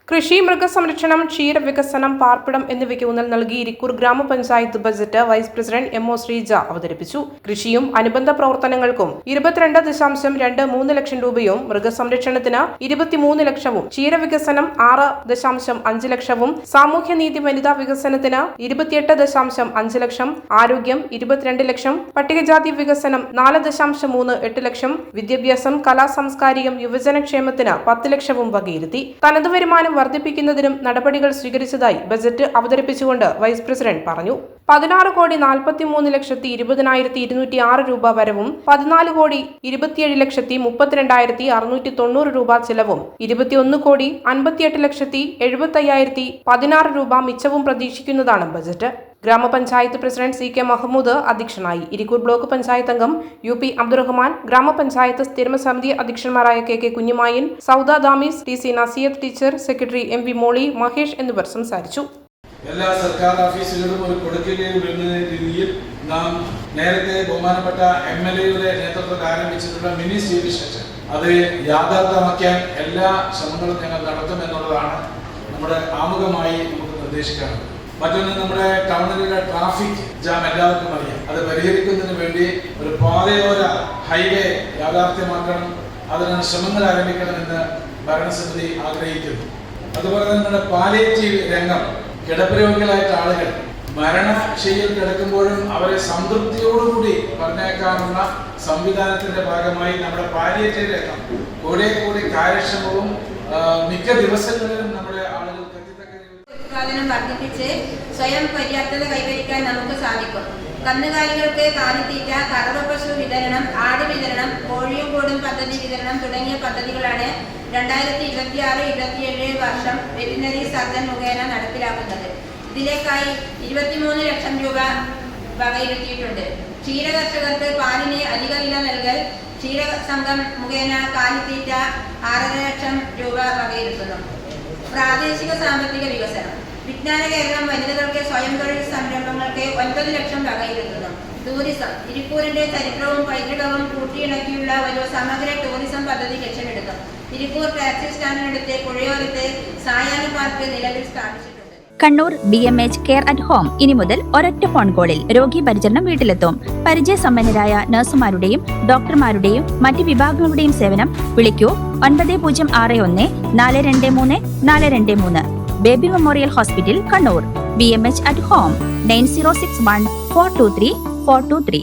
കൃഷി, മൃഗസംരക്ഷണം, ക്ഷീരവികസനം, പാർപ്പിടം എന്നിവയ്ക്ക് ഊന്നൽ നൽകി ഇരിക്കൂർ ഗ്രാമപഞ്ചായത്ത് budget vice president MO Sreeja അവതരിപ്പിച്ചു. കൃഷിയും അനുബന്ധ പ്രവർത്തനങ്ങൾക്കും 22.23 ലക്ഷം രൂപയും, മൃഗസംരക്ഷണത്തിന് 23 ലക്ഷവും, ക്ഷീരവികസനം 6.5 ലക്ഷവും, സാമൂഹ്യനീതി വനിതാ വികസനത്തിന് 28.5 ലക്ഷം, ആരോഗ്യം 22 ലക്ഷം, പട്ടികജാതി വികസനം 4.38 ലക്ഷം, വിദ്യാഭ്യാസം, കലാ സാംസ്കാരികം, യുവജനക്ഷേമത്തിന് 10 ലക്ഷവും വകയിരുത്തി. തനത് വരുമാനം വർദ്ധിപ്പിക്കുന്നതിനും നടപടികൾ സ്വീകരിച്ചതായി ബജറ്റ് അവതരിപ്പിച്ചുകൊണ്ട് വൈസ് പ്രസിഡന്റ് പറഞ്ഞു. 16,43,20,206 രൂപ വരവും, 14,27,32,690 രൂപ ചെലവും, 21,58,70,75,16 രൂപ മിച്ചവും പ്രതീക്ഷിക്കുന്നതാണ് ബജറ്റ്. ഗ്രാമപഞ്ചായത്ത് പ്രസിഡന്റ് CK മഹമ്മൂദ് അധ്യക്ഷനായി. ഇരിക്കൂർ ബ്ലോക്ക് പഞ്ചായത്ത് അംഗം UP അബ്ദുറഹ്മാൻ, ഗ്രാമപഞ്ചായത്ത് സ്ഥിരം സമിതി അധ്യക്ഷന്മാരായ KK കുഞ്ഞുമായൻ, Sauda ദാമീസ്, TC നസിയത്ത് teacher, secretary MV മോളി, മഹേഷ് എന്നിവർ സംസാരിച്ചു. എല്ലാ സർക്കാർ ഓഫീസുകളും ഒരു കൊടുക്കുകയും എന്ന രീതിയിൽ നാം നേരത്തെ ബഹുമാനപ്പെട്ട MLA-യുടെ നേതൃത്വത്തിൽ ആരംഭിച്ചിട്ടുള്ള മിനി സിവിൽ സ്റ്റേഷൻ അത് യാഥാർത്ഥ്യമാക്കാൻ എല്ലാ ശ്രമങ്ങളും ഞങ്ങൾ നടത്തുമെന്നുള്ളതാണ് നമ്മുടെ ആമുഖമായി നമുക്ക് നിർദ്ദേശിക്കാനുള്ളത്. മറ്റൊന്ന്, നമ്മുടെ ടൗണിലുള്ള ട്രാഫിക് ജാം എല്ലാവർക്കും അറിയാം. അത് പരിഹരിക്കുന്നതിന് വേണ്ടി ഒരു പാതയോര ഹൈവേ യാഥാർത്ഥ്യമാക്കണം, അതിന് ശ്രമങ്ങൾ ആരംഭിക്കണമെന്ന് ഭരണസമിതി ആഗ്രഹിക്കുന്നു. അതുപോലെ തന്നെ നമ്മുടെ പാലിയേറ്റീവ് രംഗം, കിടപ്പ് രോഗികളായിട്ട് ആളുകൾ മരണശയ്യയിൽ കിടക്കുമ്പോഴും അവരെ സംതൃപ്തിയോടുകൂടി പറഞ്ഞേക്കാനുള്ള സംവിധാനത്തിന്റെ ഭാഗമായി നമ്മുടെ പാലിയേറ്റീവ് രംഗം കൂടി കാര്യക്ഷമവും മിക്ക ദിവസങ്ങളിലും നമ്മുടെ ആളുകൾക്ക് ഉത്പാദനം വർദ്ധിപ്പിച്ച് സ്വയം പര്യാപ്തത കൈവരിക്കാൻ നമുക്ക് സാധിക്കും. കന്നുകാലികൾക്ക് കാലിത്തീറ്റ, കറവ പശു വിതരണം, ആട് വിതരണം, കോഴിയും കൂടും പദ്ധതി വിതരണം തുടങ്ങിയ പദ്ധതികളാണ് 2026-27 വർഷം വെറ്റിനറി സർജൻ മുഖേന നടപ്പിലാക്കുന്നത്. ഇതിലേക്കായി 23 ലക്ഷം രൂപ വകയിരുത്തിയിട്ടുണ്ട്. ക്ഷീര കർഷകർക്ക് പാലിന് അധിക വില നൽകൽ, ക്ഷീര സംഘം മുഖേന കാലിത്തീറ്റ 6.5 ലക്ഷം രൂപ വകയിരുത്തുന്നു. പ്രാദേശിക സാമ്പത്തിക വികസനം, വിജ്ഞാന കേരളം വനിതകൾക്ക് സ്വയം തൊഴിൽ സംരംഭങ്ങൾക്ക് 9 ലക്ഷം വകയിരുത്തുന്നു. ടൂറിസം, ഇരിക്കൂറിന്റെ ചരിത്രവും പൈതൃകവും കൂട്ടിയിണക്കിയുള്ള ഒരു സമഗ്ര ടൂറിസം പദ്ധതി ലക്ഷ്യമിടുന്നു. ഇരിക്കൂർ ടാക്സി സ്റ്റാൻഡിനടുത്ത് പുഴയോരത്ത് സായാഹ്ന പാർക്ക് നിലവിൽ സ്ഥാപിച്ചിട്ടുണ്ട്. Kannur BMH care at home ഇനി മുതൽ ഒരൊറ്റ ഫോൺ കോളിൽ രോഗി പരിചരണം വീട്ടിലെത്തും. പരിചയസമ്പന്നരായ നഴ്സുമാരുടെയും ഡോക്ടർമാരുടെയും മറ്റ് വിഭാഗങ്ങളുടെയും സേവനം വിളിക്കൂ 9061 423 423. Baby memorial hospital, Kannur. BMH at home 9061 423 423.